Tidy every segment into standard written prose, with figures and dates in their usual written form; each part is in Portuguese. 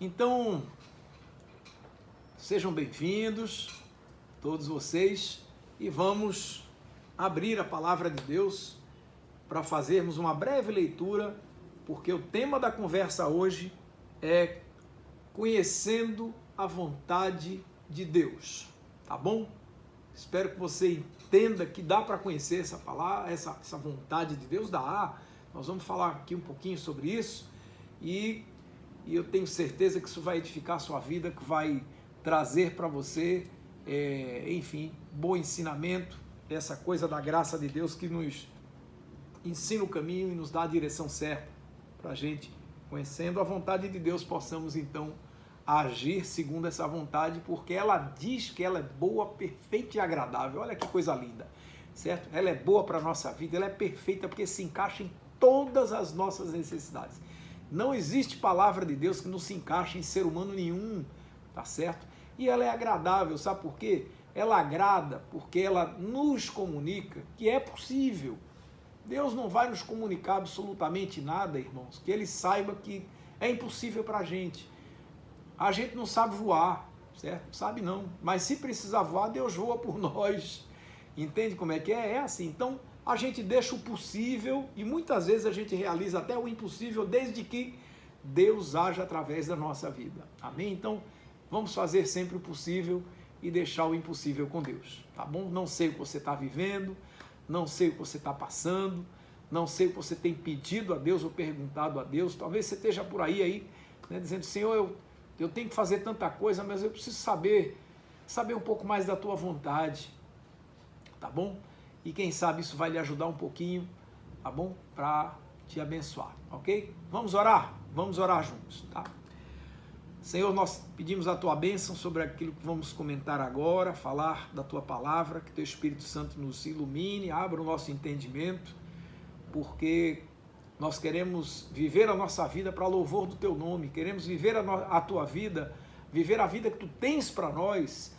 Então, sejam bem-vindos, todos vocês, e vamos abrir a palavra de Deus para fazermos uma breve leitura, porque o tema da conversa hoje é conhecendo a vontade de Deus, tá bom? Espero que você entenda que dá para conhecer essa palavra, essa vontade de Deus, dá. Nós vamos falar aqui um pouquinho sobre isso e eu tenho certeza que isso vai edificar a sua vida, que vai trazer para você, enfim, bom ensinamento, essa coisa da graça de Deus que nos ensina o caminho e nos dá a direção certa para a gente, conhecendo a vontade de Deus, possamos então agir segundo essa vontade, porque ela diz que ela é boa, perfeita e agradável. Olha que coisa linda, certo? Ela é boa para a nossa vida, ela é perfeita porque se encaixa em todas as nossas necessidades. Não existe palavra de Deus que não se encaixe em ser humano nenhum, tá certo? E ela é agradável, sabe por quê? Ela agrada porque ela nos comunica que é possível. Deus não vai nos comunicar absolutamente nada, irmãos, que Ele saiba que é impossível para a gente. A gente não sabe voar, certo? Sabe não. Mas se precisar voar, Deus voa por nós. Entende como é que é? É assim. Então, a gente deixa o possível e muitas vezes a gente realiza até o impossível desde que Deus age através da nossa vida. Amém? Então, vamos fazer sempre o possível e deixar o impossível com Deus, tá bom? Não sei o que você está vivendo, não sei o que você está passando, não sei o que você tem pedido a Deus ou perguntado a Deus. Talvez você esteja por aí, né, dizendo, Senhor, eu tenho que fazer tanta coisa, mas eu preciso saber um pouco mais da tua vontade, tá bom? E quem sabe isso vai lhe ajudar um pouquinho, tá bom? Para te abençoar, ok? Vamos orar juntos, tá? Senhor, nós pedimos a tua bênção sobre aquilo que vamos comentar agora, falar da tua palavra, que teu Espírito Santo nos ilumine, abra o nosso entendimento, porque nós queremos viver a nossa vida para louvor do teu nome, queremos viver a tua vida, viver a vida que tu tens para nós,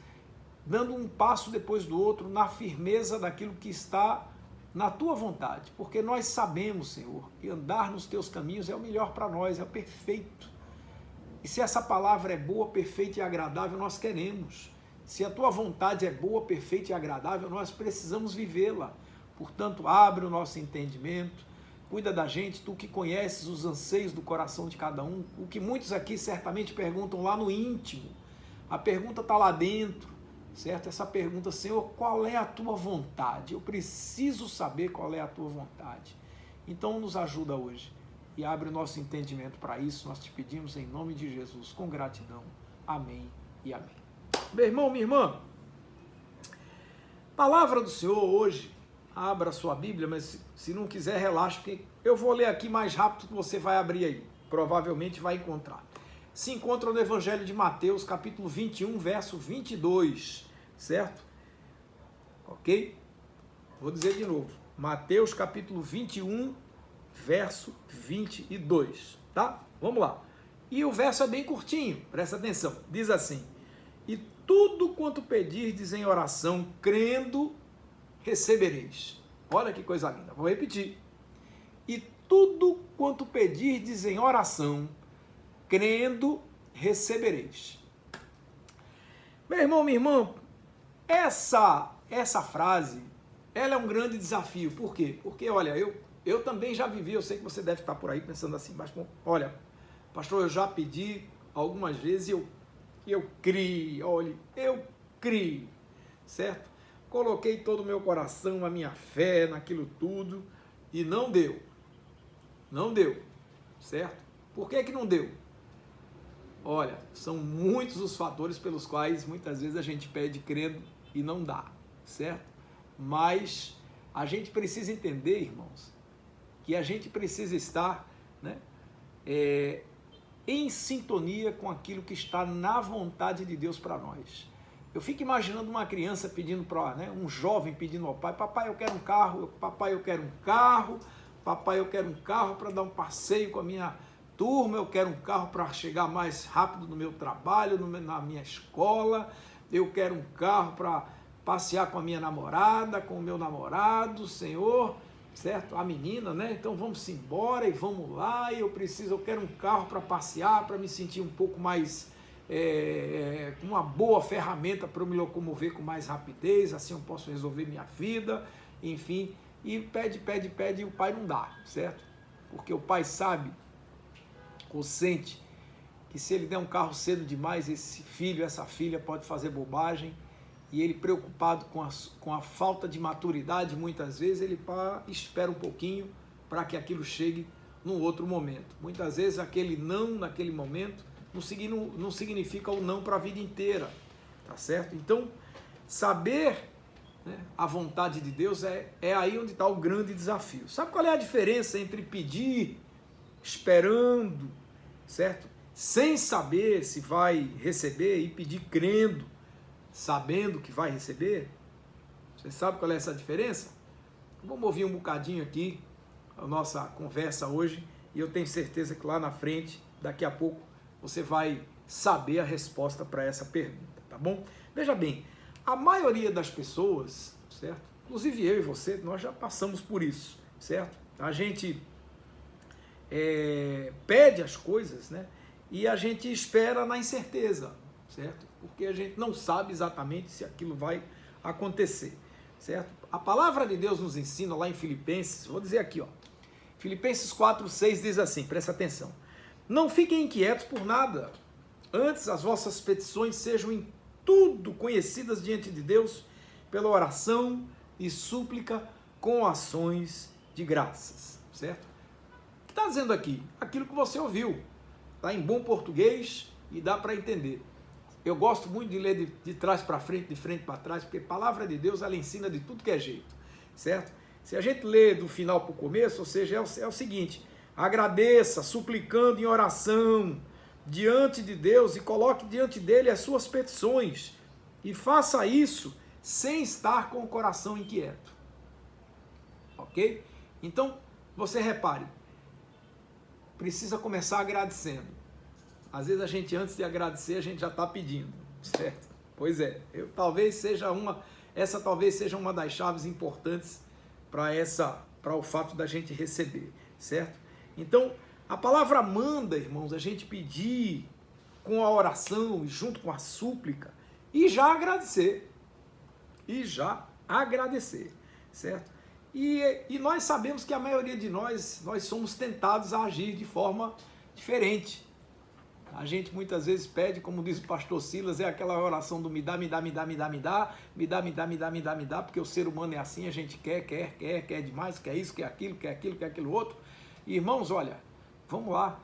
dando um passo depois do outro na firmeza daquilo que está na tua vontade, porque nós sabemos, Senhor, que andar nos teus caminhos é o melhor para nós, é o perfeito. E se essa palavra é boa, perfeita e agradável, nós queremos. Se a tua vontade é boa, perfeita e agradável, nós precisamos vivê-la. Portanto, abre o nosso entendimento, cuida da gente, tu que conheces os anseios do coração de cada um, o que muitos aqui certamente perguntam lá no íntimo. A pergunta está lá dentro, certo? Essa pergunta, Senhor, qual é a tua vontade? Eu preciso saber qual é a tua vontade. Então, nos ajuda hoje e abre o nosso entendimento para isso. Nós te pedimos em nome de Jesus, com gratidão. Amém e amém. Meu irmão, minha irmã, palavra do Senhor hoje, abra a sua Bíblia, mas se não quiser, relaxa, porque eu vou ler aqui mais rápido que você vai abrir aí. Provavelmente vai encontrar. Se encontra no Evangelho de Mateus, capítulo 21, verso 22, certo? Ok? Vou dizer de novo. Mateus, capítulo 21, verso 22, tá? Vamos lá. E o verso é bem curtinho, presta atenção. Diz assim, e tudo quanto pedirdes em oração, crendo, recebereis. Olha que coisa linda. Vou repetir. E tudo quanto pedirdes em oração, crendo, recebereis. Meu irmão, minha irmã, essa frase, ela é um grande desafio. Por quê? Porque, olha, eu também já vivi, eu sei que você deve estar por aí pensando assim, mas, olha, pastor, eu já pedi algumas vezes e eu criei, olha, eu criei, certo? Coloquei todo o meu coração, a minha fé naquilo tudo e não deu. Não deu, certo? Por que não deu? Olha, são muitos os fatores pelos quais muitas vezes a gente pede crendo e não dá, certo? Mas a gente precisa entender, irmãos, que a gente precisa estar, né, em sintonia com aquilo que está na vontade de Deus para nós. Eu fico imaginando uma criança pedindo para, né, um jovem pedindo ao pai, papai, eu quero um carro, papai, eu quero um carro, papai, eu quero um carro para dar um passeio com a minha turma, eu quero um carro para chegar mais rápido no meu trabalho, na minha escola, eu quero um carro para passear com a minha namorada, com o meu namorado, Senhor, certo? A menina, né? Então vamos embora e vamos lá, eu quero um carro para passear, para me sentir um pouco mais, uma boa ferramenta para eu me locomover com mais rapidez, assim eu posso resolver minha vida, enfim, e pede, e o pai não dá, certo? Porque o pai sabe, ou sente, que se ele der um carro cedo demais, esse filho, essa filha pode fazer bobagem, e ele preocupado com a falta de maturidade, muitas vezes ele espera um pouquinho para que aquilo chegue num outro momento. Muitas vezes aquele não naquele momento não significa o não para a vida inteira, tá certo? Então, saber, né, a vontade de Deus é aí onde está o grande desafio. Sabe qual é a diferença entre pedir, esperando, certo? Sem saber se vai receber, e pedir crendo, sabendo que vai receber? Você sabe qual é essa diferença? Vamos ouvir um bocadinho aqui a nossa conversa hoje, e eu tenho certeza que lá na frente, daqui a pouco, você vai saber a resposta para essa pergunta, tá bom? Veja bem, a maioria das pessoas, certo? Inclusive eu e você, nós já passamos por isso, certo? A gente pede as coisas, né? E a gente espera na incerteza, certo? Porque a gente não sabe exatamente se aquilo vai acontecer, certo? A palavra de Deus nos ensina lá em Filipenses, vou dizer aqui, ó, Filipenses 4:6 diz assim, presta atenção: não fiquem inquietos por nada, antes as vossas petições sejam em tudo conhecidas diante de Deus pela oração e súplica com ações de graças, certo? O que está dizendo aqui? Aquilo que você ouviu, está em bom português e dá para entender. Eu gosto muito de ler de trás para frente, de frente para trás, porque a palavra de Deus, ela ensina de tudo que é jeito, certo? Se a gente lê do final para o começo, ou seja, é o seguinte: agradeça, suplicando em oração diante de Deus e coloque diante dele as suas petições, e faça isso sem estar com o coração inquieto, ok? Então, você repare, precisa começar agradecendo. Às vezes a gente, antes de agradecer, a gente já está pedindo, certo? Pois é, essa talvez seja uma das chaves importantes para o fato da gente receber, certo? Então, a palavra manda, irmãos, a gente pedir com a oração e junto com a súplica e já agradecer, certo? E nós sabemos que a maioria de nós somos tentados a agir de forma diferente. A gente muitas vezes pede, como diz o pastor Silas, é aquela oração do me dá, porque o ser humano é assim, a gente quer demais, quer isso, quer aquilo outro. E, irmãos, olha, vamos lá,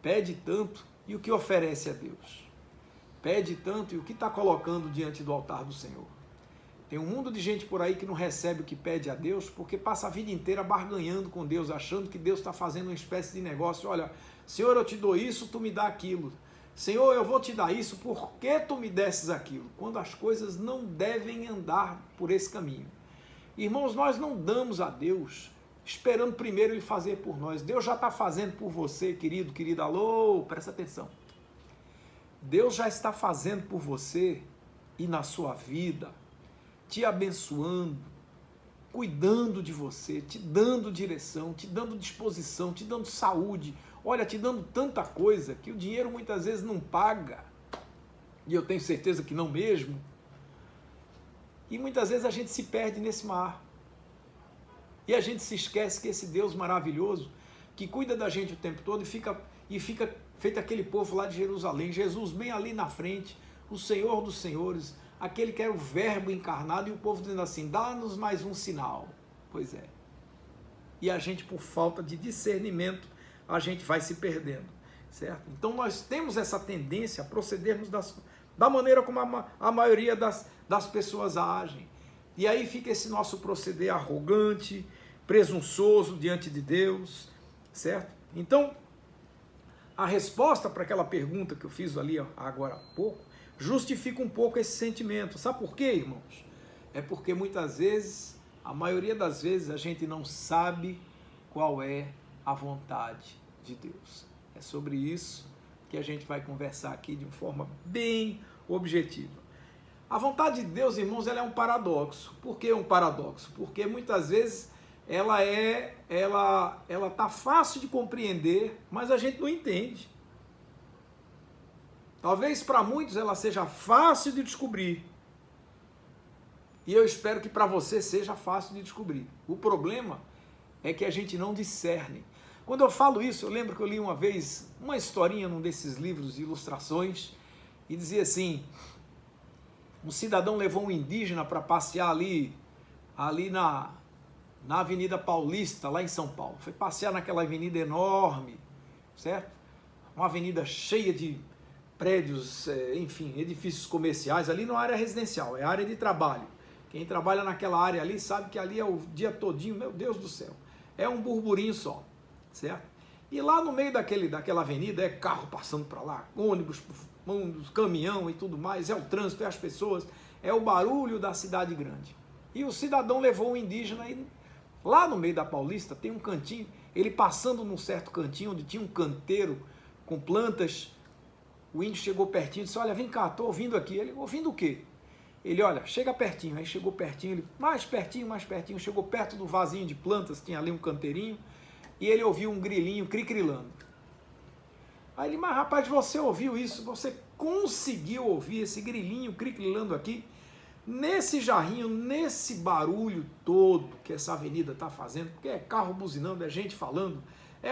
pede tanto e o que oferece a Deus? Pede tanto e o que está colocando diante do altar do Senhor? Tem um mundo de gente por aí que não recebe o que pede a Deus porque passa a vida inteira barganhando com Deus, achando que Deus está fazendo uma espécie de negócio. Olha, Senhor, eu te dou isso, tu me dá aquilo. Senhor, eu vou te dar isso, por que tu me desses aquilo? Quando as coisas não devem andar por esse caminho. Irmãos, nós não damos a Deus esperando primeiro Ele fazer por nós. Deus já está fazendo por você, querido, querida. Alô, presta atenção. Deus já está fazendo por você e na sua vida, te abençoando, cuidando de você, te dando direção, te dando disposição, te dando saúde, olha, te dando tanta coisa que o dinheiro muitas vezes não paga, e eu tenho certeza que não mesmo, e muitas vezes a gente se perde nesse mar, e a gente se esquece que esse Deus maravilhoso, que cuida da gente o tempo todo e fica feito aquele povo lá de Jerusalém, Jesus bem ali na frente, o Senhor dos senhores, aquele que era o verbo encarnado, e o povo dizendo assim, dá-nos mais um sinal. Pois é. E a gente, por falta de discernimento, a gente vai se perdendo, certo? Então nós temos essa tendência a procedermos da maneira como a maioria das pessoas agem. E aí fica esse nosso proceder arrogante, presunçoso diante de Deus, certo? Então, a resposta para aquela pergunta que eu fiz ali agora há pouco, justifica um pouco esse sentimento. Sabe por quê, irmãos? É porque muitas vezes, a maioria das vezes, a gente não sabe qual é a vontade de Deus. É sobre isso que a gente vai conversar aqui de uma forma bem objetiva. A vontade de Deus, irmãos, ela é um paradoxo. Por que um paradoxo? Porque muitas vezes ela tá fácil de compreender, mas a gente não entende. Talvez para muitos ela seja fácil de descobrir. E eu espero que para você seja fácil de descobrir. O problema é que a gente não discerne. Quando eu falo isso, eu lembro que eu li uma vez uma historinha num desses livros de ilustrações e dizia assim: um cidadão levou um indígena para passear ali na Avenida Paulista, lá em São Paulo. Foi passear naquela avenida enorme, certo? Uma avenida cheia de prédios, enfim, edifícios comerciais. Ali não é área residencial, é área de trabalho. Quem trabalha naquela área ali sabe que ali é o dia todinho, meu Deus do céu, é um burburinho só, certo? E lá no meio daquela avenida é carro passando para lá, ônibus, caminhão e tudo mais, é o trânsito, é as pessoas, é o barulho da cidade grande. E o cidadão levou um indígena e lá no meio da Paulista tem um cantinho, ele passando num certo cantinho onde tinha um canteiro com plantas, o índio chegou pertinho e disse: olha, vem cá, estou ouvindo aqui. Ele: ouvindo o quê? Ele: olha, chega pertinho. Aí chegou pertinho, ele mais pertinho, chegou perto do vasinho de plantas, tinha ali um canteirinho, e ele ouviu um grilinho cri-crilando. Aí ele: mas rapaz, você ouviu isso? Você conseguiu ouvir esse grilinho cri-crilando aqui? Nesse jarrinho, nesse barulho todo que essa avenida está fazendo, porque é carro buzinando, é gente falando, é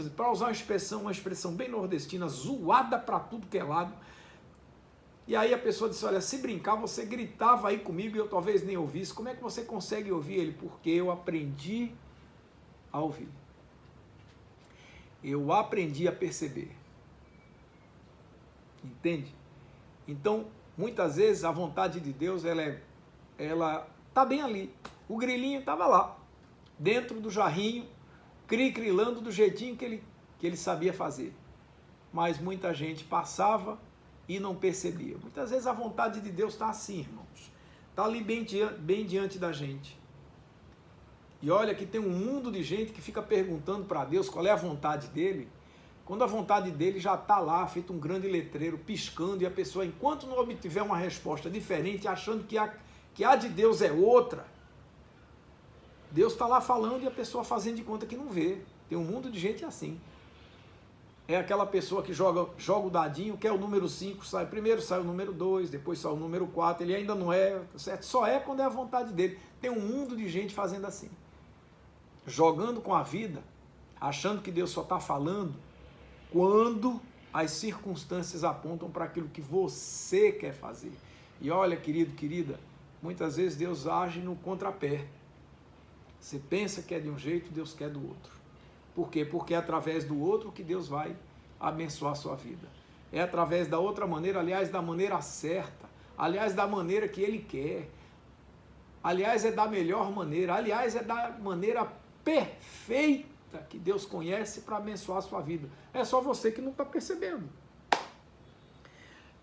para usar uma expressão bem nordestina, zoada para tudo que é lado. E aí a pessoa disse: olha, se brincar, você gritava aí comigo e eu talvez nem ouvisse. Como é que você consegue ouvir? Ele: porque eu aprendi a ouvir. Eu aprendi a perceber. Entende? Então, muitas vezes a vontade de Deus, ela tá bem ali. O grilinho estava lá, dentro do jarrinho, cri-crilando do jeitinho que ele sabia fazer. Mas muita gente passava e não percebia. Muitas vezes a vontade de Deus está assim, irmãos. Está ali bem diante da gente. E olha que tem um mundo de gente que fica perguntando para Deus qual é a vontade dele, quando a vontade dele já está lá, feito um grande letreiro, piscando, e a pessoa, enquanto não obtiver uma resposta diferente, achando que a de Deus é outra, Deus está lá falando e a pessoa fazendo de conta que não vê. Tem um mundo de gente assim. É aquela pessoa que joga o dadinho, quer o número 5, primeiro sai o número 2, depois sai o número 4, ele ainda não é, certo? Só é quando é a vontade dele. Tem um mundo de gente fazendo assim. Jogando com a vida, achando que Deus só está falando quando as circunstâncias apontam para aquilo que você quer fazer. E olha, querido, querida, muitas vezes Deus age no contrapé. Você pensa que é de um jeito, Deus quer do outro. Por quê? Porque é através do outro que Deus vai abençoar a sua vida. É através da outra maneira, aliás, da maneira certa, aliás, da maneira que Ele quer, aliás, é da melhor maneira, aliás, é da maneira perfeita que Deus conhece para abençoar a sua vida. É só você que não está percebendo.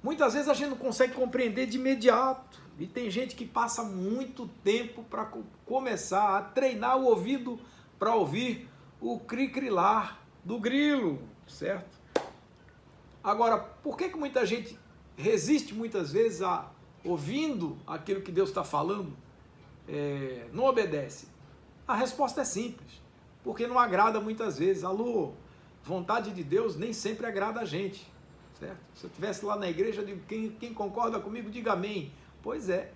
Muitas vezes a gente não consegue compreender de imediato. E tem gente que passa muito tempo para começar a treinar o ouvido para ouvir o cri-crilar do grilo, certo? Agora, por que muita gente resiste muitas vezes a ouvindo aquilo que Deus está falando, não obedece? A resposta é simples. Porque não agrada muitas vezes. Alô, vontade de Deus nem sempre agrada a gente, certo? Se eu estivesse lá na igreja, eu digo: quem concorda comigo, diga amém. Pois é.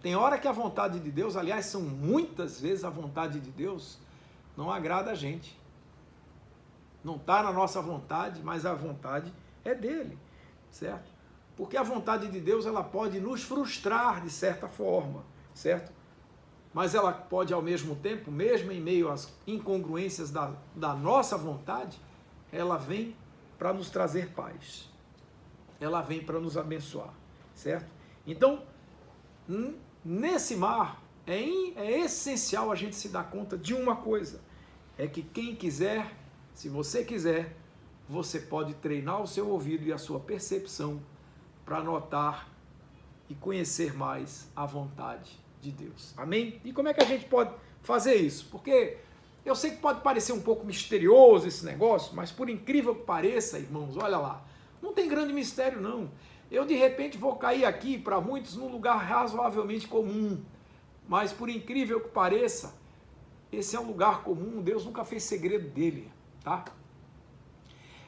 Tem hora que a vontade de Deus, aliás, são muitas vezes a vontade de Deus, não agrada a gente. Não está na nossa vontade, mas a vontade é dele, certo? Porque a vontade de Deus, ela pode nos frustrar de certa forma, certo? Mas ela pode, ao mesmo tempo, mesmo em meio às incongruências da nossa vontade, ela vem para nos trazer paz. Ela vem para nos abençoar, certo? Então, nesse mar, é essencial a gente se dar conta de uma coisa, é que quem quiser, se você quiser, você pode treinar o seu ouvido e a sua percepção para notar e conhecer mais a vontade de Deus. Amém? E como é que a gente pode fazer isso? Porque eu sei que pode parecer um pouco misterioso esse negócio, mas por incrível que pareça, irmãos, olha lá, não tem grande mistério não. Eu de repente vou cair aqui, para muitos, num lugar razoavelmente comum, mas por incrível que pareça, Esse é um lugar comum, Deus nunca fez segredo dele, tá?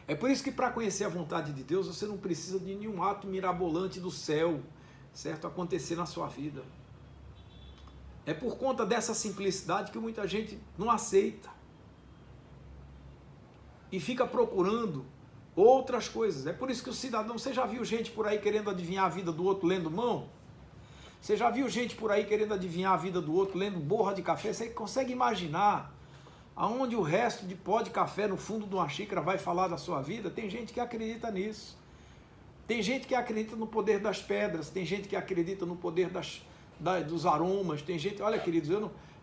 É por isso que para conhecer a vontade de Deus, você não precisa de nenhum ato mirabolante do céu, certo? Acontecer na sua vida. É por conta dessa simplicidade que muita gente não aceita. E fica procurando outras coisas. É por isso que o cidadão, você já viu gente por aí querendo adivinhar a vida do outro lendo mão? Você já viu gente por aí querendo adivinhar a vida do outro lendo borra de café? Você consegue imaginar aonde o resto de pó de café no fundo de uma xícara vai falar da sua vida? Tem gente que acredita nisso. Tem gente que acredita no poder das pedras, tem gente que acredita no poder dos aromas, tem gente, olha queridos,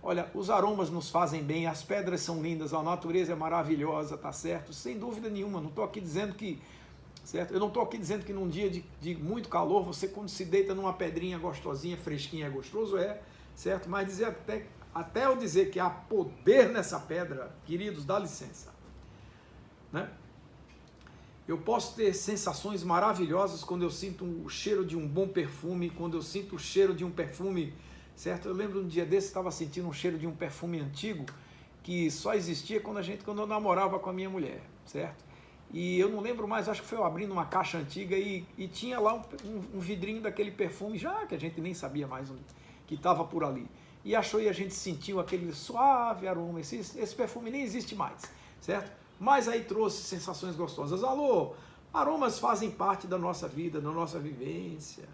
olha, os aromas nos fazem bem, as pedras são lindas, a natureza é maravilhosa, tá certo? Sem dúvida nenhuma, não estou aqui dizendo que, certo? Eu não estou aqui dizendo que num dia de muito calor, você quando se deita numa pedrinha gostosinha, fresquinha, é gostoso, certo? Mas dizer até eu dizer que há poder nessa pedra, queridos, dá licença, né? Eu posso ter sensações maravilhosas quando eu sinto o cheiro de um bom perfume, quando eu sinto o cheiro de um perfume, certo? Eu lembro um dia desse, estava sentindo um cheiro de um perfume antigo, que só existia quando eu namorava com a minha mulher, certo? E eu não lembro mais, acho que foi eu abrindo uma caixa antiga e tinha lá um vidrinho daquele perfume, já que a gente nem sabia mais que estava por ali. E a gente sentiu aquele suave aroma, esse perfume nem existe mais, certo? Mas aí trouxe sensações gostosas. Alô, aromas fazem parte da nossa vida, da nossa vivência.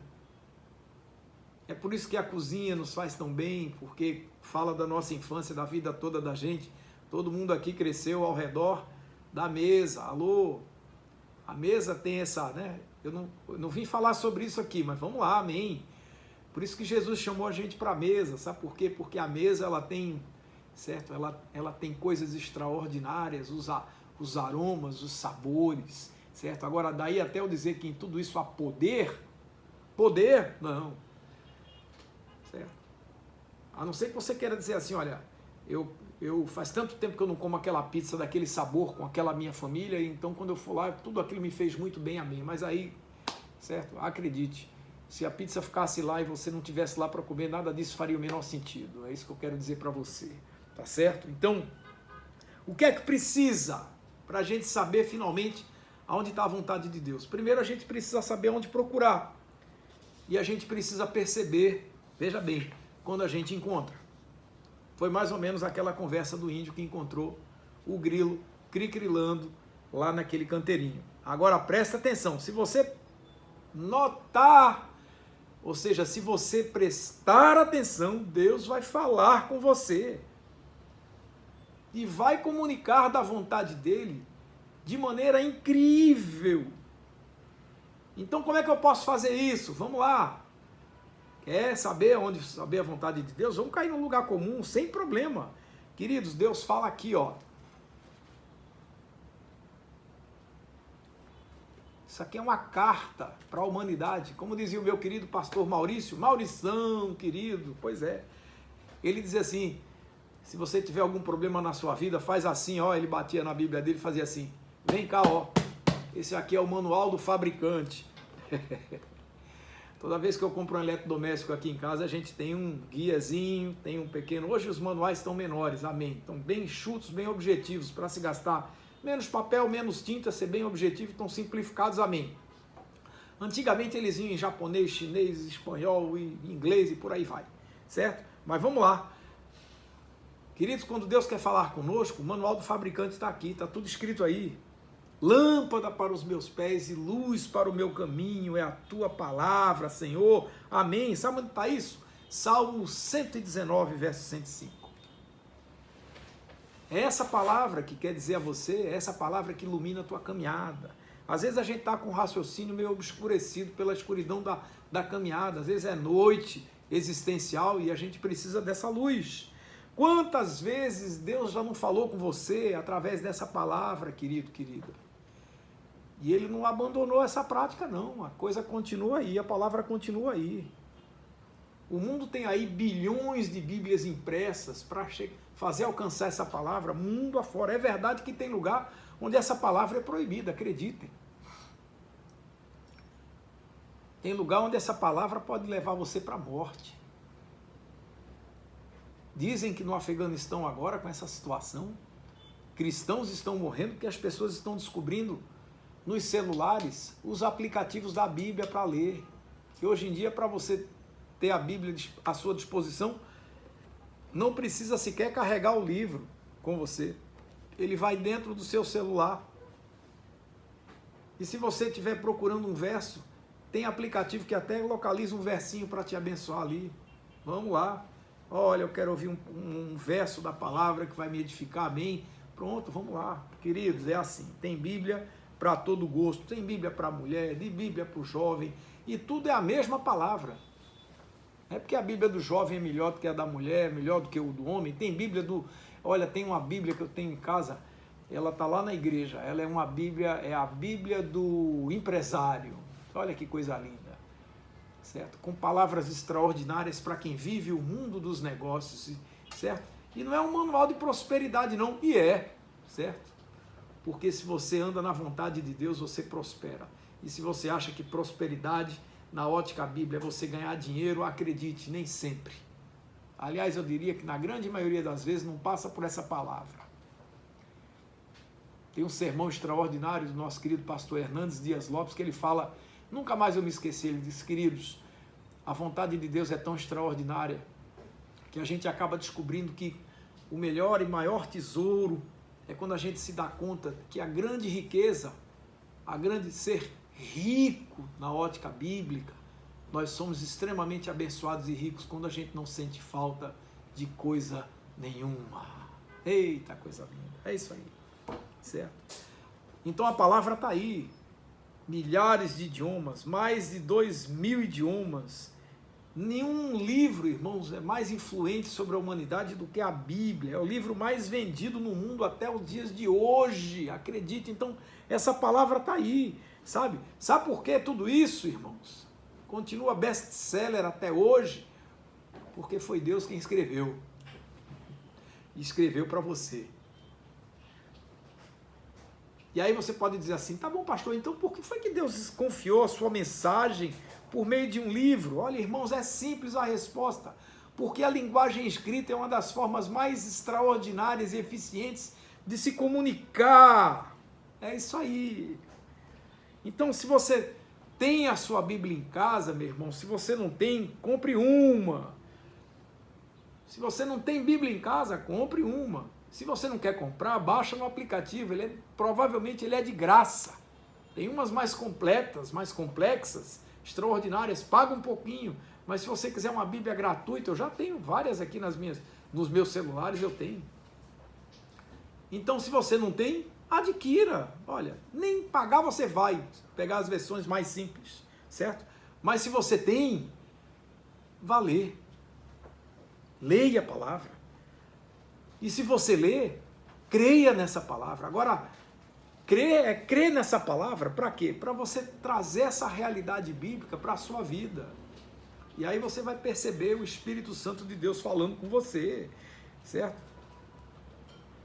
É por isso que a cozinha nos faz tão bem, porque fala da nossa infância, da vida toda da gente. Todo mundo aqui cresceu ao redor da mesa. Alô, a mesa tem essa, né? Eu não vim falar sobre isso aqui, mas vamos lá, amém. Por isso que Jesus chamou a gente para a mesa, sabe por quê? Porque a mesa, ela tem, certo? Ela tem coisas extraordinárias, os aromas, os sabores, certo? Agora, daí até eu dizer que em tudo isso há poder, não, certo? A não ser que você queira dizer assim, olha, eu faz tanto tempo que eu não como aquela pizza daquele sabor com aquela minha família, então quando eu for lá, tudo aquilo me fez muito bem a mim, mas aí, certo? Acredite, se a pizza ficasse lá e você não tivesse lá para comer, nada disso faria o menor sentido, é isso que eu quero dizer para você, tá certo? Então, o que é que precisa para a gente saber finalmente aonde está a vontade de Deus? Primeiro a gente precisa saber onde procurar. E a gente precisa perceber, veja bem, quando a gente encontra. Foi mais ou menos aquela conversa do índio que encontrou o grilo cricrilando lá naquele canteirinho. Agora presta atenção, se você notar, ou seja, se você prestar atenção, Deus vai falar com você. E vai comunicar da vontade dele de maneira incrível. Então como é que eu posso fazer isso? Vamos lá. Quer saber a vontade de Deus? Vamos cair num lugar comum, sem problema. Queridos, Deus fala aqui, ó. Isso aqui é uma carta para a humanidade. Como dizia o meu querido pastor Maurício, Maurição, querido, pois é. Ele dizia assim, se você tiver algum problema na sua vida, faz assim, ó, ele batia na Bíblia dele e fazia assim, vem cá, ó, esse aqui é o manual do fabricante. Toda vez que eu compro um eletrodoméstico aqui em casa, a gente tem um guiazinho, tem um pequeno, hoje os manuais estão menores, amém, estão bem enxutos, bem objetivos, para se gastar menos papel, menos tinta, ser bem objetivo, estão simplificados, amém. Antigamente eles iam em japonês, chinês, espanhol, inglês e por aí vai, certo? Mas vamos lá. Queridos, quando Deus quer falar conosco, o manual do fabricante está aqui, está tudo escrito aí. Lâmpada para os meus pés e luz para o meu caminho é a tua palavra, Senhor. Amém. Sabe onde está isso? Salmo 119, verso 105. É essa palavra que quer dizer a você, é essa palavra que ilumina a tua caminhada. Às vezes a gente está com o raciocínio meio obscurecido pela escuridão da caminhada. Às vezes é noite existencial e a gente precisa dessa luz. Quantas vezes Deus já não falou com você através dessa palavra, querido, querida? E Ele não abandonou essa prática, não. A coisa continua aí, a palavra continua aí. O mundo tem aí bilhões de Bíblias impressas para fazer alcançar essa palavra mundo afora. É verdade que tem lugar onde essa palavra é proibida, acreditem. Tem lugar onde essa palavra pode levar você para a morte. Dizem que no Afeganistão agora, com essa situação, cristãos estão morrendo porque as pessoas estão descobrindo nos celulares os aplicativos da Bíblia para ler. E hoje em dia, para você ter a Bíblia à sua disposição, não precisa sequer carregar o livro com você. Ele vai dentro do seu celular. E se você estiver procurando um verso, tem aplicativo que até localiza um versinho para te abençoar ali. Vamos lá. Olha, eu quero ouvir um verso da palavra que vai me edificar, amém? Pronto, vamos lá. Queridos, é assim. Tem Bíblia para todo gosto. Tem Bíblia para a mulher, tem Bíblia para o jovem. E tudo é a mesma palavra. Não é porque a Bíblia do jovem é melhor do que a da mulher, melhor do que o do homem. Tem Bíblia do... Olha, tem uma Bíblia que eu tenho em casa, ela está lá na igreja. Ela é uma Bíblia, é a Bíblia do empresário. Olha que coisa linda. Certo? Com palavras extraordinárias para quem vive o mundo dos negócios, certo? E não é um manual de prosperidade não, e é, certo? Porque se você anda na vontade de Deus, você prospera. E se você acha que prosperidade, na ótica bíblia, é você ganhar dinheiro, acredite, nem sempre. Aliás, eu diria que na grande maioria das vezes não passa por essa palavra. Tem um sermão extraordinário do nosso querido pastor Hernandes Dias Lopes, que ele fala, nunca mais eu me esqueci, ele diz, queridos, a vontade de Deus é tão extraordinária que a gente acaba descobrindo que o melhor e maior tesouro é quando a gente se dá conta que a grande riqueza, a grande ser rico na ótica bíblica, nós somos extremamente abençoados e ricos quando a gente não sente falta de coisa nenhuma. Eita, coisa linda. É isso aí. Certo? Então a palavra está aí. Milhares de idiomas, mais de 2.000 idiomas. Nenhum livro, irmãos, é mais influente sobre a humanidade do que a Bíblia. É o livro mais vendido no mundo até os dias de hoje. Acredite, então, essa palavra está aí, sabe? Sabe por que tudo isso, irmãos? Continua best-seller até hoje, porque foi Deus quem escreveu. E escreveu para você. E aí você pode dizer assim, tá bom, pastor, então por que foi que Deus confiou a sua mensagem por meio de um livro? Olha, irmãos, é simples a resposta. Porque a linguagem escrita é uma das formas mais extraordinárias e eficientes de se comunicar. É isso aí. Então, se você tem a sua Bíblia em casa, meu irmão, se você não tem, compre uma. Se você não tem Bíblia em casa, compre uma. Se você não quer comprar, baixa no aplicativo, provavelmente ele é de graça. Tem umas mais completas, mais complexas, extraordinárias, paga um pouquinho, mas se você quiser uma Bíblia gratuita, eu já tenho várias aqui nos meus celulares, eu tenho. Então, se você não tem, adquira. Olha, nem pagar você vai pegar as versões mais simples, certo? Mas se você tem, vá ler. Leia a palavra. E se você lê, creia nessa palavra. Agora, crer nessa palavra para quê? Para você trazer essa realidade bíblica para a sua vida. E aí você vai perceber o Espírito Santo de Deus falando com você, certo?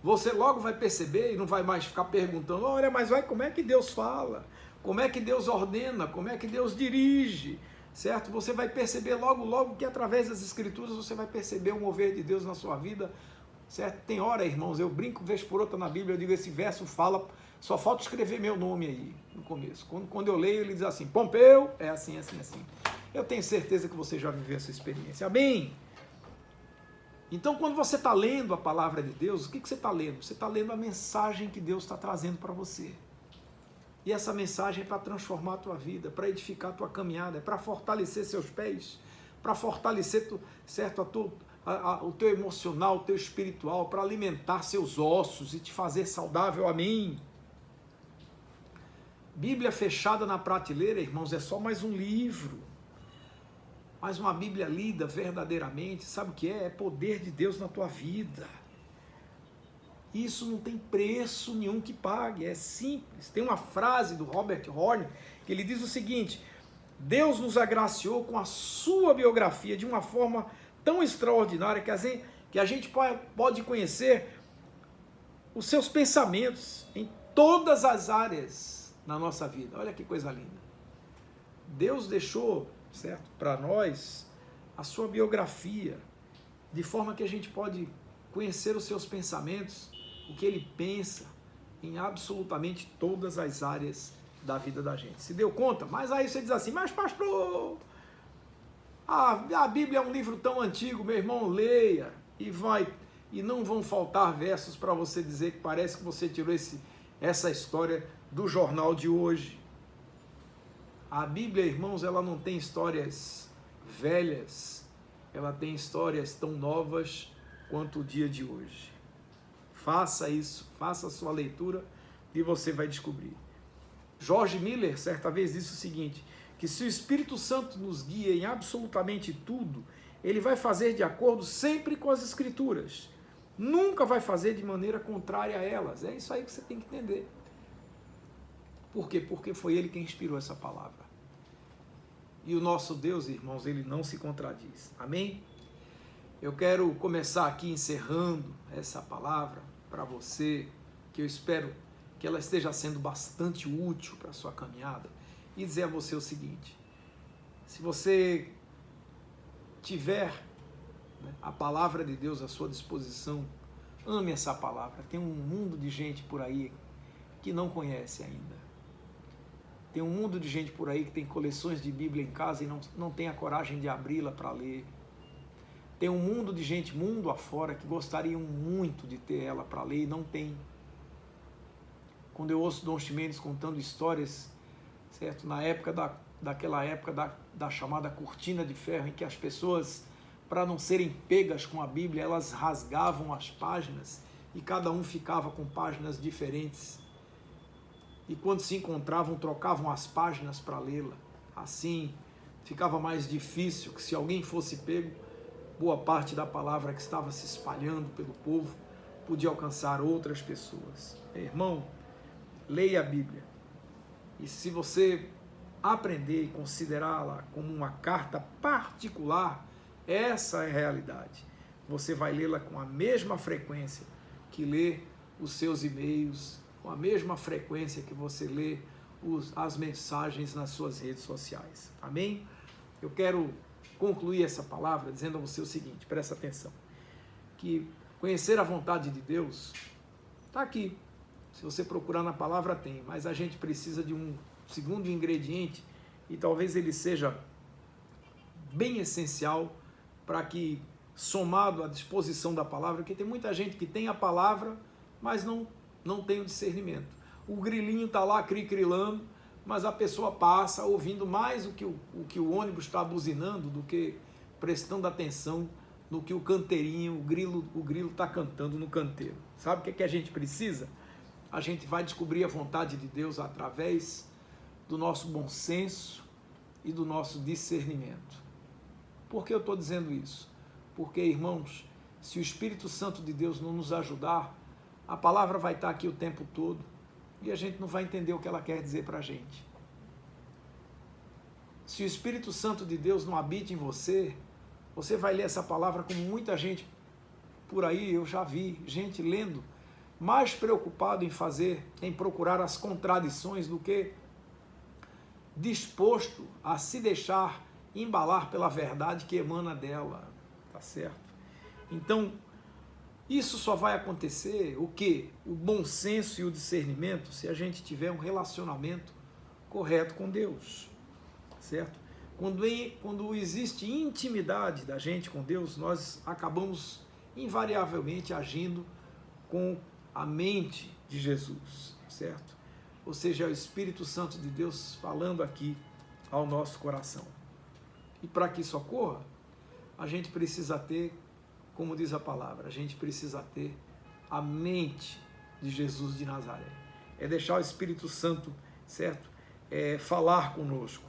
Você logo vai perceber e não vai mais ficar perguntando, olha, mas como é que Deus fala? Como é que Deus ordena? Como é que Deus dirige? Certo? Você vai perceber logo que através das Escrituras você vai perceber o mover de Deus na sua vida. Certo? Tem hora, irmãos, eu brinco vez por outra na Bíblia, eu digo, esse verso fala, só falta escrever meu nome aí, no começo. Quando eu leio, ele diz assim, Pompeu, é assim, assim, assim. Eu tenho certeza que você já viveu essa experiência. Amém? Então, quando você está lendo a palavra de Deus, o que você está lendo? Você está lendo a mensagem que Deus está trazendo para você. E essa mensagem é para transformar a tua vida, para edificar a tua caminhada, é para fortalecer seus pés, para fortalecer, certo, o teu emocional, o teu espiritual, para alimentar seus ossos e te fazer saudável. Amém? Bíblia fechada na prateleira, irmãos, é só mais um livro. Mas uma Bíblia lida verdadeiramente, sabe o que é? É poder de Deus na tua vida. Isso não tem preço nenhum que pague, é simples. Tem uma frase do Robert Horne que ele diz o seguinte: Deus nos agraciou com a sua biografia de uma forma tão extraordinária que a gente pode conhecer os seus pensamentos em todas as áreas na nossa vida. Olha que coisa linda. Deus deixou, certo, para nós a sua biografia. de forma que a gente pode conhecer os seus pensamentos, o que ele pensa em absolutamente todas as áreas da vida da gente. Se deu conta? Mas aí você diz assim, mas pastor, a Bíblia é um livro tão antigo, meu irmão, leia e não vão faltar versos para você dizer que parece que você tirou essa história do jornal de hoje. A Bíblia, irmãos, ela não tem histórias velhas, ela tem histórias tão novas quanto o dia de hoje. Faça isso, faça a sua leitura e você vai descobrir. George Miller, certa vez, disse o seguinte, que se o Espírito Santo nos guia em absolutamente tudo, ele vai fazer de acordo sempre com as Escrituras. Nunca vai fazer de maneira contrária a elas. É isso aí que você tem que entender. Por quê? Porque foi ele quem inspirou essa palavra. E o nosso Deus, irmãos, ele não se contradiz. Amém? Eu quero começar aqui encerrando essa palavra para você, que eu espero que ela esteja sendo bastante útil para a sua caminhada, e dizer a você o seguinte, se você tiver a palavra de Deus à sua disposição, ame essa palavra. Tem um mundo de gente por aí que não conhece ainda. Tem um mundo de gente por aí que tem coleções de Bíblia em casa e não tem a coragem de abri-la para ler. Tem um mundo de gente, mundo afora, que gostariam muito de ter ela para ler e não tem. Quando eu ouço Dom Ximenes contando histórias, certo? Na época daquela época da chamada cortina de ferro, em que as pessoas, para não serem pegas com a Bíblia, elas rasgavam as páginas e cada um ficava com páginas diferentes. E quando se encontravam, trocavam as páginas para lê-la. Assim, ficava mais difícil que se alguém fosse pego, boa parte da palavra que estava se espalhando pelo povo podia alcançar outras pessoas. Irmão, leia a Bíblia. E se você aprender e considerá-la como uma carta particular, essa é a realidade. Você vai lê-la com a mesma frequência que lê os seus e-mails, com a mesma frequência que você lê as mensagens nas suas redes sociais. Amém? Eu quero concluir essa palavra dizendo a você o seguinte, presta atenção, que conhecer a vontade de Deus está aqui. Se você procurar na palavra tem, mas a gente precisa de um segundo ingrediente e talvez ele seja bem essencial para que, somado à disposição da palavra, porque tem muita gente que tem a palavra, mas não tem o discernimento. O grilinho está lá cri-crilando, mas a pessoa passa ouvindo mais o que o ônibus está buzinando do que prestando atenção no que o canteirinho, o grilo está cantando no canteiro. Sabe o que é que a gente precisa? A gente vai descobrir a vontade de Deus através do nosso bom senso e do nosso discernimento. Por que eu estou dizendo isso? Porque, irmãos, se o Espírito Santo de Deus não nos ajudar, a palavra vai estar aqui o tempo todo e a gente não vai entender o que ela quer dizer para a gente. Se o Espírito Santo de Deus não habita em você, você vai ler essa palavra como muita gente por aí, eu já vi gente lendo, mais preocupado em procurar as contradições do que disposto a se deixar embalar pela verdade que emana dela, tá certo? Então, isso só vai acontecer, o quê? O bom senso e o discernimento, se a gente tiver um relacionamento correto com Deus, certo? Quando existe intimidade da gente com Deus, nós acabamos invariavelmente agindo com a mente de Jesus, certo? Ou seja, é o Espírito Santo de Deus falando aqui ao nosso coração. E para que isso ocorra, a gente precisa ter, como diz a palavra, a gente precisa ter a mente de Jesus de Nazaré. É deixar o Espírito Santo, certo? É falar conosco.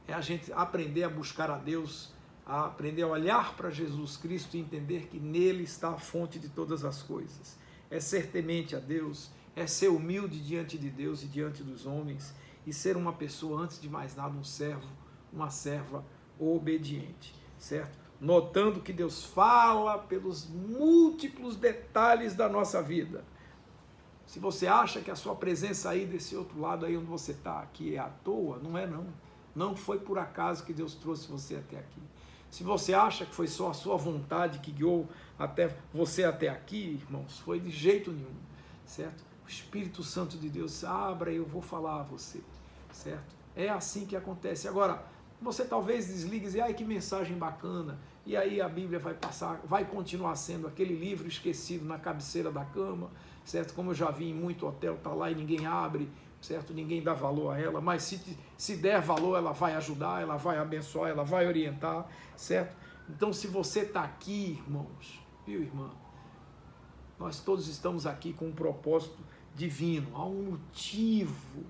É a gente aprender a buscar a Deus, a aprender a olhar para Jesus Cristo e entender que nele está a fonte de todas as coisas. É ser temente a Deus, é ser humilde diante de Deus e diante dos homens e ser uma pessoa, antes de mais nada, um servo, uma serva obediente, certo? Notando que Deus fala pelos múltiplos detalhes da nossa vida. Se você acha que a sua presença aí desse outro lado aí onde você está aqui é à toa, não é não. Não foi por acaso que Deus trouxe você até aqui. Se você acha que foi só a sua vontade que guiou você até aqui, irmãos, foi de jeito nenhum, certo? O Espírito Santo de Deus, abra e eu vou falar a você, certo? É assim que acontece. Agora, você talvez desligue e diz, ai que mensagem bacana, e aí a Bíblia vai continuar sendo aquele livro esquecido na cabeceira da cama, certo? Como eu já vi em muito hotel, tá lá e ninguém abre, certo? Ninguém dá valor a ela, mas se der valor, ela vai ajudar, ela vai abençoar, ela vai orientar, certo? Então, se você está aqui, irmãos, viu, irmã? Nós todos estamos aqui com um propósito divino, há um motivo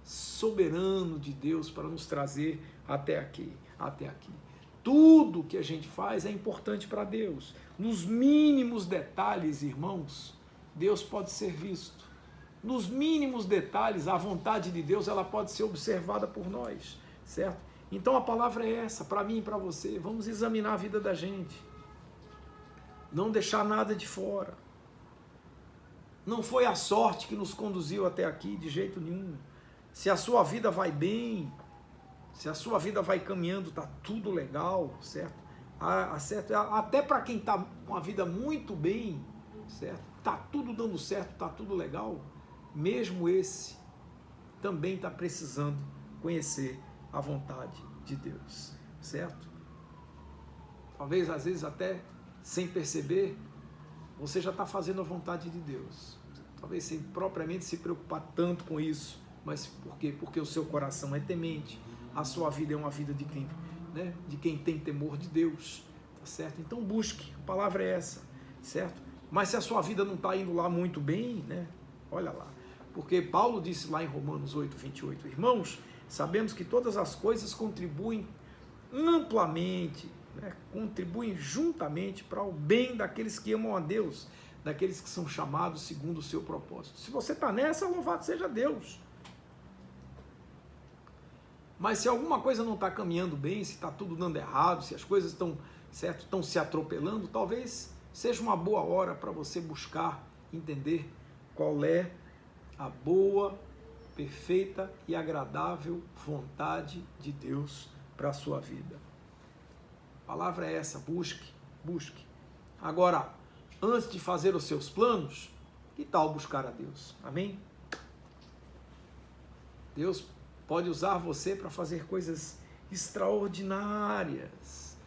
soberano de Deus para nos trazer até aqui. Tudo que a gente faz é importante para Deus. Nos mínimos detalhes, irmãos, Deus pode ser visto. Nos mínimos detalhes, a vontade de Deus ela pode ser observada por nós, certo? Então a palavra é essa, para mim e para você. Vamos examinar a vida da gente. Não deixar nada de fora. Não foi a sorte que nos conduziu até aqui, de jeito nenhum. Se a sua vida vai bem, se a sua vida vai caminhando, tá tudo legal, certo? Certo? Até para quem está com a vida muito bem, certo? Tá tudo dando certo, tá tudo legal. Mesmo esse também está precisando conhecer a vontade de Deus, certo? Talvez, às vezes, até sem perceber, você já está fazendo a vontade de Deus. Talvez sem propriamente se preocupar tanto com isso. Mas por quê? Porque o seu coração é temente. A sua vida é uma vida de quem, né? De quem tem temor de Deus, tá certo? Então busque, a palavra é essa, certo? Mas se a sua vida não está indo lá muito bem, né? Olha lá. Porque Paulo disse lá em Romanos 8:28, irmãos, sabemos que todas as coisas contribuem amplamente, né? Contribuem juntamente para o bem daqueles que amam a Deus, daqueles que são chamados segundo o seu propósito. Se você está nessa, louvado seja Deus. Mas se alguma coisa não está caminhando bem, se está tudo dando errado, se as coisas estão se atropelando, talvez seja uma boa hora para você buscar entender qual é a boa, perfeita e agradável vontade de Deus para a sua vida. A palavra é essa, busque. Agora, antes de fazer os seus planos, que tal buscar a Deus? Amém? Deus pode usar você para fazer coisas extraordinárias.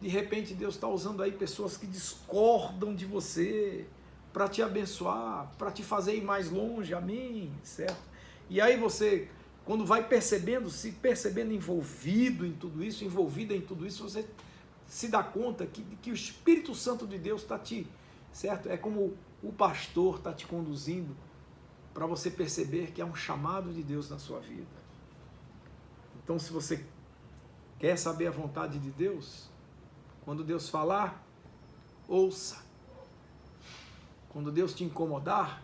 De repente Deus está usando aí pessoas que discordam de você para te abençoar, para te fazer ir mais longe, amém, certo? E aí você, quando vai se percebendo envolvida em tudo isso, você se dá conta que o Espírito Santo de Deus está certo? É como o pastor está te conduzindo para você perceber que há um chamado de Deus na sua vida. Então, se você quer saber a vontade de Deus, quando Deus falar, ouça. Quando Deus te incomodar,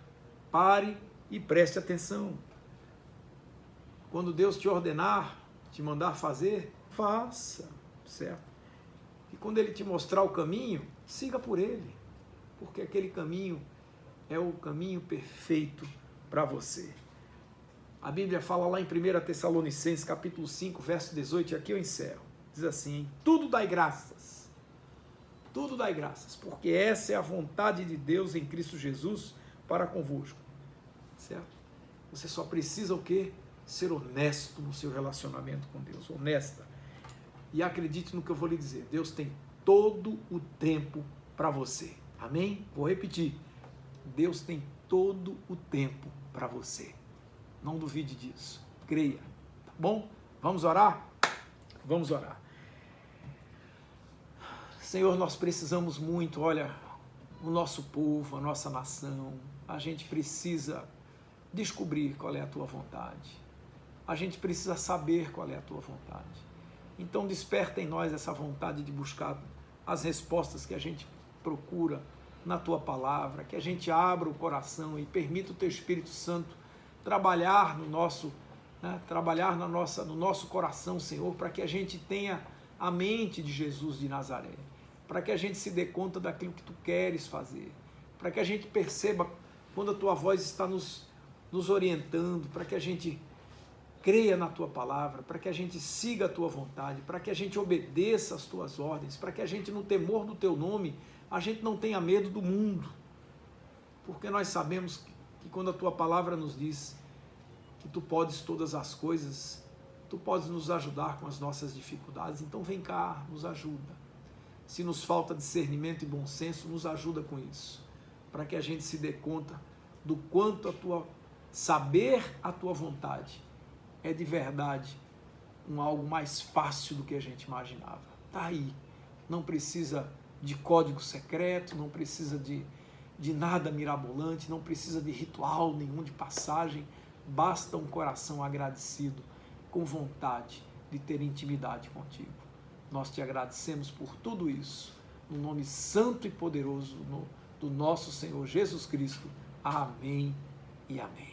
pare e preste atenção. Quando Deus te ordenar, te mandar fazer, faça, certo? E quando Ele te mostrar o caminho, siga por ele, porque aquele caminho é o caminho perfeito para você. A Bíblia fala lá em 1 Tessalonicenses, capítulo 5, verso 18, e aqui eu encerro. Diz assim, tudo dai graças, porque essa é a vontade de Deus em Cristo Jesus para convosco, certo? Você só precisa o quê? Ser honesto no seu relacionamento com Deus, honesta. E acredite no que eu vou lhe dizer, Deus tem todo o tempo para você, amém? Vou repetir, Deus tem todo o tempo para você. Não duvide disso, creia, tá bom? Vamos orar? Vamos orar. Senhor, nós precisamos muito, olha, o nosso povo, a nossa nação, a gente precisa descobrir qual é a tua vontade. A gente precisa saber qual é a tua vontade. Então desperta em nós essa vontade de buscar as respostas que a gente procura na tua palavra, que a gente abra o coração e permita o teu Espírito Santo trabalhar no nosso coração, Senhor, para que a gente tenha a mente de Jesus de Nazaré, para que a gente se dê conta daquilo que tu queres fazer, para que a gente perceba quando a tua voz está nos orientando, para que a gente creia na tua palavra, para que a gente siga a tua vontade, para que a gente obedeça às tuas ordens, para que a gente, no temor do teu nome, a gente não tenha medo do mundo, porque nós sabemos que quando a tua palavra nos diz que tu podes todas as coisas, tu podes nos ajudar com as nossas dificuldades, então vem cá, nos ajuda. Se nos falta discernimento e bom senso, nos ajuda com isso, para que a gente se dê conta do quanto saber a tua vontade é de verdade algo mais fácil do que a gente imaginava. Está aí, não precisa de código secreto, não precisa de nada mirabolante, não precisa de ritual nenhum de passagem, basta um coração agradecido, com vontade de ter intimidade contigo. Nós te agradecemos por tudo isso, no nome santo e poderoso do nosso Senhor Jesus Cristo. Amém e amém.